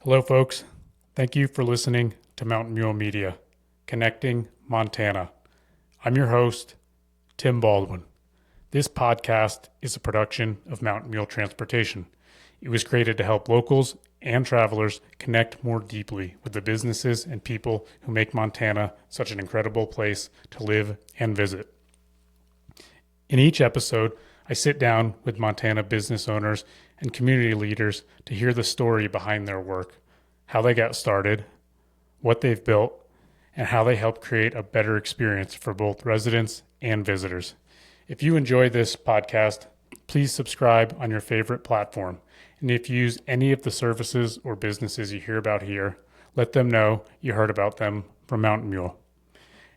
Hello, folks. Thank you for listening to Mountain Mule Media, Connecting Montana. I'm your host, Tim Baldwin. This podcast is a production of Mountain Mule Transportation. It was created to help locals and travelers connect more deeply with the businesses and people who make Montana such an incredible place to live and visit. In each episode, I sit down with Montana business owners and community leaders to hear the story behind their work, how they got started, what they've built, and how they help create a better experience for both residents and visitors. If you enjoy this podcast, please subscribe on your favorite platform. And if you use any of the services or businesses you hear about here, let them know you heard about them from Mountain Mule.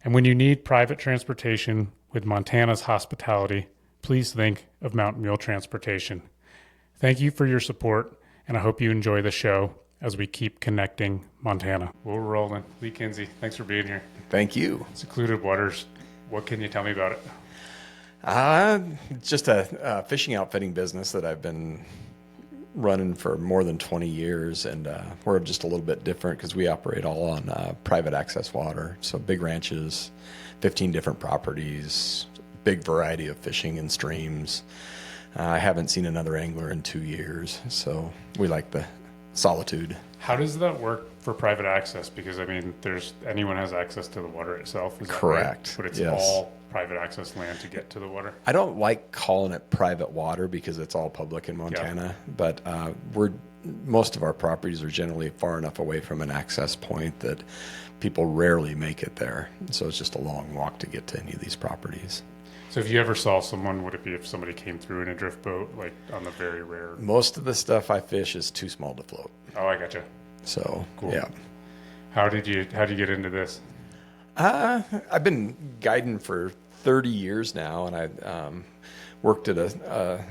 And when you need private transportation with Montana's hospitality, please think of Mountain Mule Transportation. Thank you for your support, and I hope you enjoy the show as we keep connecting Montana. We're rolling. Lee Kinsey, thanks for being here. Thank you. Secluded Waters, what can you tell me about it? Just a fishing outfitting business that I've been running for more than 20 years, and we're just a little bit different because we operate all on private access water, so big ranches, 15 different properties, big variety of fishing and streams. I haven't seen another angler in 2 years, so we like the solitude. How does that work for private access? Because, I mean, anyone has access to the water itself, is that Correct. Right? But it's Yes. all private access land to get to the water? I don't like calling it private water because it's all public in Montana, but most of our properties are generally far enough away from an access point that people rarely make it there. So it's just a long walk to get to any of these properties. So if you ever saw someone, would it be if somebody came through in a drift boat, like on the very rare? Most of the stuff I fish is too small to float. Oh, I gotcha. So, Cool. Yeah. How did you get into this? I've been guiding for 30 years now, and I worked at a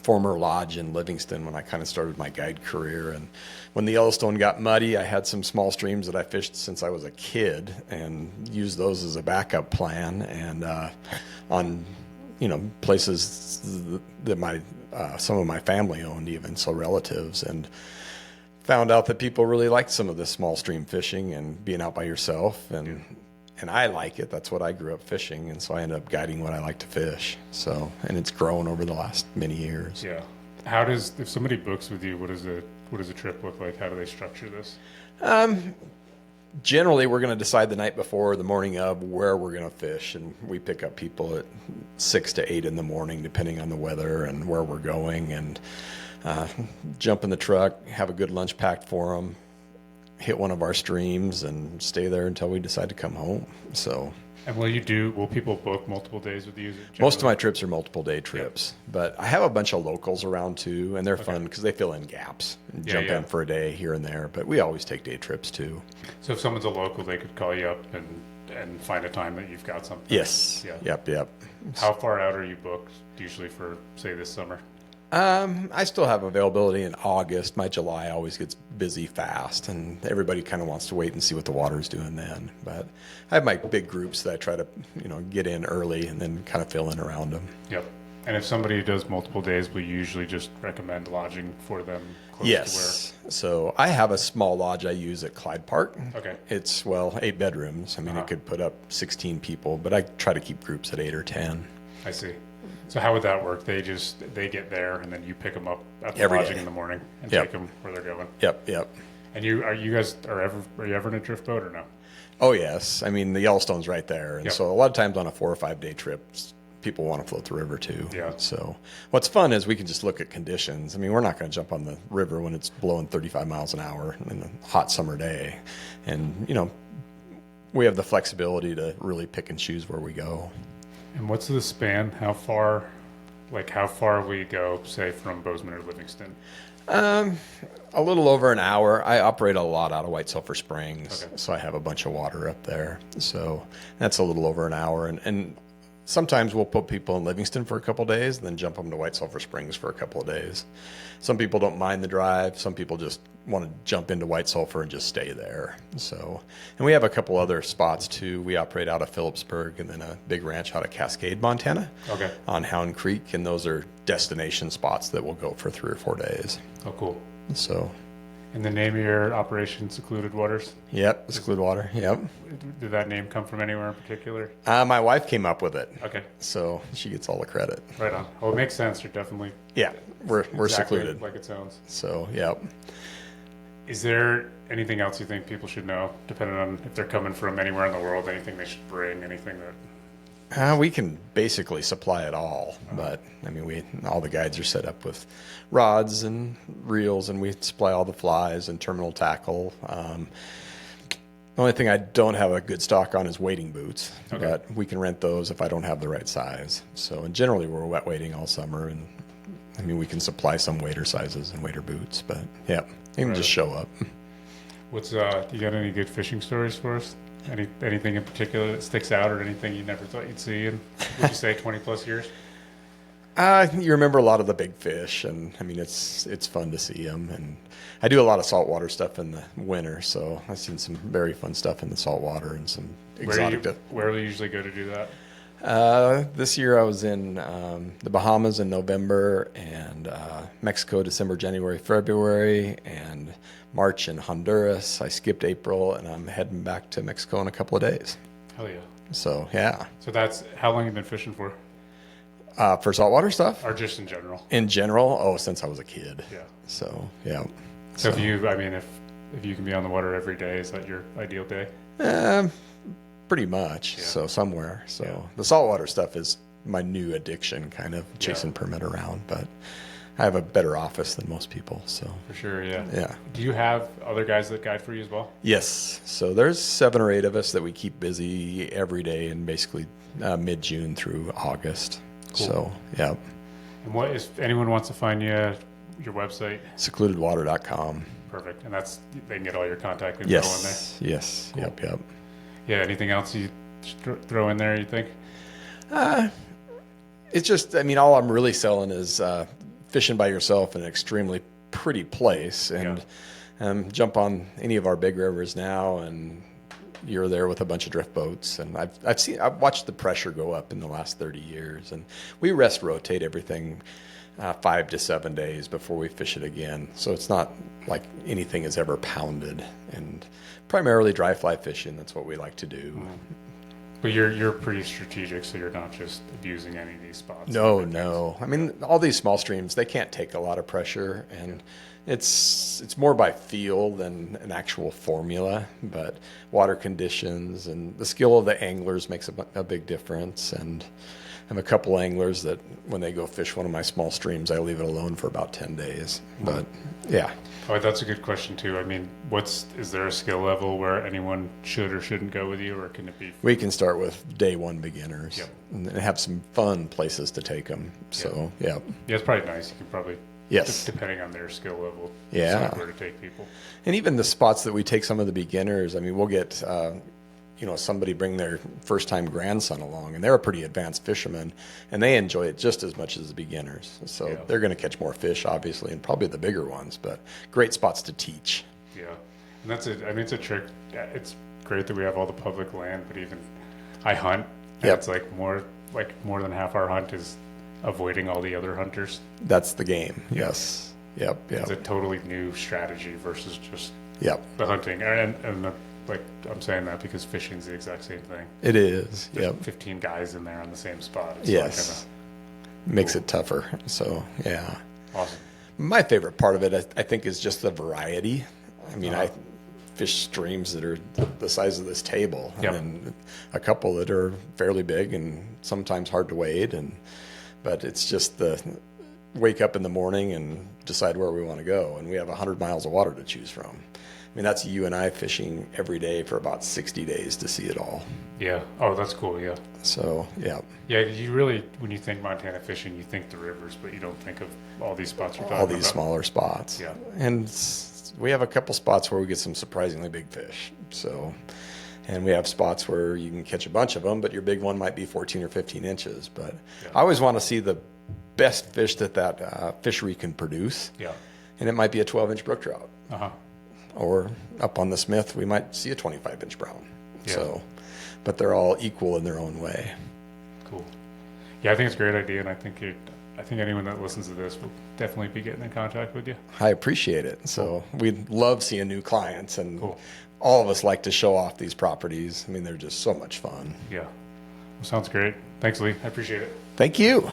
former lodge in Livingston when I kind of started my guide career. And when the Yellowstone got muddy, I had some small streams that I fished since I was a kid and used those as a backup plan. And on places that some of my family owned, even so relatives, and found out that people really liked some of this small stream fishing and being out by yourself, and I like it. That's what I grew up fishing, and so I ended up guiding what I like to fish. So, and it's grown over the last many years. Yeah. If somebody books with you, what does a trip look like? How do they structure this? Generally, we're going to decide the night before or the morning of where we're going to fish, and we pick up people at 6 to 8 in the morning, depending on the weather and where we're going, and jump in the truck, have a good lunch packed for them, hit one of our streams, and stay there until we decide to come home. So. And will people book multiple days with you? Most of my trips are multiple day trips, but I have a bunch of locals around too, and they're fun because they fill in gaps and jump in for a day here and there, but we always take day trips too. So if someone's a local, they could call you up and find a time that you've got something? Yes. Yeah. Yep. How far out are you booked usually for, say, this summer? I still have availability in August. My July always gets busy fast, and everybody kind of wants to wait and see what the water's doing then. But I have my big groups that I try to, get in early and then kind of fill in around them. Yep. And if somebody does multiple days, we usually just recommend lodging for them close Yes. to where? So I have a small lodge I use at Clyde Park. Okay. It's, 8 bedrooms. I mean, it could put up 16 people, but I try to keep groups at 8 or 10. I see. So how would that work? They get there, and then you pick them up at the Every lodging day. in the morning and Yep. take them where they're going. Yep. And you guys are you ever in a drift boat or no? Oh, yes. I mean, the Yellowstone's right there. And Yep. so a lot of times on a 4 or 5 day trip, people want to float the river too. Yeah. So what's fun is we can just look at conditions. I mean, we're not going to jump on the river when it's blowing 35 miles an hour in a hot summer day. And, we have the flexibility to really pick and choose where we go. And what's the span? How far we go, say, from Bozeman or Livingston? A little over an hour. I operate a lot out of White Sulphur Springs, Okay. so I have a bunch of water up there. So that's a little over an hour. And sometimes we'll put people in Livingston for a couple of days and then jump them to White Sulphur Springs for a couple of days. Some people don't mind the drive. Some people just want to jump into White Sulphur and just stay there. So, and we have a couple other spots too. We operate out of Phillipsburg and then a big ranch out of Cascade, Montana, Okay. on Hound Creek. And those are destination spots that will go for 3 or 4 days. Oh, cool. So And the name of your operation, Secluded Waters, Yep, Secluded Water. Yep. did that name come from anywhere in particular? My wife came up with it, Okay, so she gets all the credit. right on. Well, it makes sense. You're definitely Yeah, we're exactly secluded. like it sounds. So, yep. Is there anything else you think people should know, depending on if they're coming from anywhere in the world? Anything they should bring? Anything that? We can basically supply it all, but I mean, all the guides are set up with rods and reels, and we supply all the flies and terminal tackle. The only thing I don't have a good stock on is wading boots, Okay. but we can rent those if I don't have the right size. So, and generally, we're wet wading all summer, and I mean, we can supply some wader sizes and wader boots, but yeah, you can just show up. What's you got any good fishing stories for us? Anything in particular that sticks out, or anything you never thought you'd see in, would you say, 20 plus years? You remember a lot of the big fish, and I mean, it's fun to see them. And I do a lot of saltwater stuff in the winter, so I've seen some very fun stuff in the saltwater and some exotic stuff. Where do you usually go to do that? This year I was in the Bahamas in November, and Mexico, December, January, February, and March in Honduras. I skipped April, and I'm heading back to Mexico in a couple of days. Hell yeah. So, yeah. So that's how long you been fishing for? For saltwater stuff? Or just in general? In general? Oh, since I was a kid. Yeah. So, yeah. So if you, I mean, if you can be on the water every day, is that your ideal day? Pretty much. Yeah. So somewhere. So Yeah. the saltwater stuff is my new addiction, kind of chasing permit around. But I have a better office than most people. So For sure, yeah. yeah. Do you have other guys that guide for you as well? Yes. So there's 7 or 8 of us that we keep busy every day, and basically mid-June through August. Cool. So yeah. And what, if anyone wants to find you, your website? Secludedwater.com. Perfect. And that's, they can get all your contact info in Yes. Yes. Cool. Yep. there. Yeah, anything else you throw in there, you think? It's just, I mean, all I'm really selling is fishing by yourself in an extremely pretty place, and jump on any of our big rivers now, and you're there with a bunch of drift boats. And I've watched the pressure go up in the last 30 years, and we rest rotate everything 5 to 7 days before we fish it again. So it's not like anything is ever pounded, and primarily dry fly fishing. That's what we like to do. But you're pretty strategic, so you're not just abusing any of these spots. No. I mean, all these small streams, they can't take a lot of pressure, and it's more by feel than an actual formula. But water conditions and the skill of the anglers makes a big difference. And I have a couple anglers that when they go fish one of my small streams, I leave it alone for about 10 days. But yeah. Oh, that's a good question too. I mean, is there a skill level where anyone should or shouldn't go with you, or can it be? We can start with day 1 beginners. Yep. And have some fun places to take them. So, yeah. Yeah, it's probably nice. You can probably, Yes. depending on their skill level, Yeah. decide where to take people. And even the spots that we take some of the beginners, I mean, we'll get, somebody bring their first time grandson along, and they're a pretty advanced fisherman, and they enjoy it just as much as the beginners. So they're going to catch more fish, obviously, and probably the bigger ones, but great spots to teach. Yeah. And that's it. I mean, it's a trick. It's great that we have all the public land, but even I hunt. And Yep. It's like more than half our hunt is avoiding all the other hunters. That's the game. Yes. Yep. It's a totally new strategy versus just Yep. the hunting. And like I'm saying that because fishing's the exact same thing. It is. There's Yep. 15 guys in there on the same spot. It's Yes. Makes it tougher. So, yeah. Awesome. My favorite part of it, I think, is just the variety. I mean, I fish streams that are the size of this table, Yep. and then a couple that are fairly big and sometimes hard to wade. But it's just the wake up in the morning and decide where we want to go, and we have 100 miles of water to choose from. I mean, that's you and I fishing every day for about 60 days to see it all. Yeah. Oh, that's cool. Yeah. So, yeah. Yeah. You really, when you think Montana fishing, you think the rivers, but you don't think of all these spots you're talking All these about. smaller spots. Yeah. And we have a couple spots where we get some surprisingly big fish. So, and we have spots where you can catch a bunch of them, but your big one might be 14 or 15 inches. But I always want to see the best fish that fishery can produce. Yeah. And it might be a 12-inch brook trout. Uh-huh. Or up on the Smith, we might see a 25-inch brown. Yeah. So, but they're all equal in their own way. Cool. Yeah, I think it's a great idea, and I think I think anyone that listens to this will definitely be getting in contact with you. I appreciate it. So we love seeing new clients, and Cool. all of us like to show off these properties. I mean, they're just so much fun. Yeah. Well, sounds great. Thanks, Lee. I appreciate it. Thank you.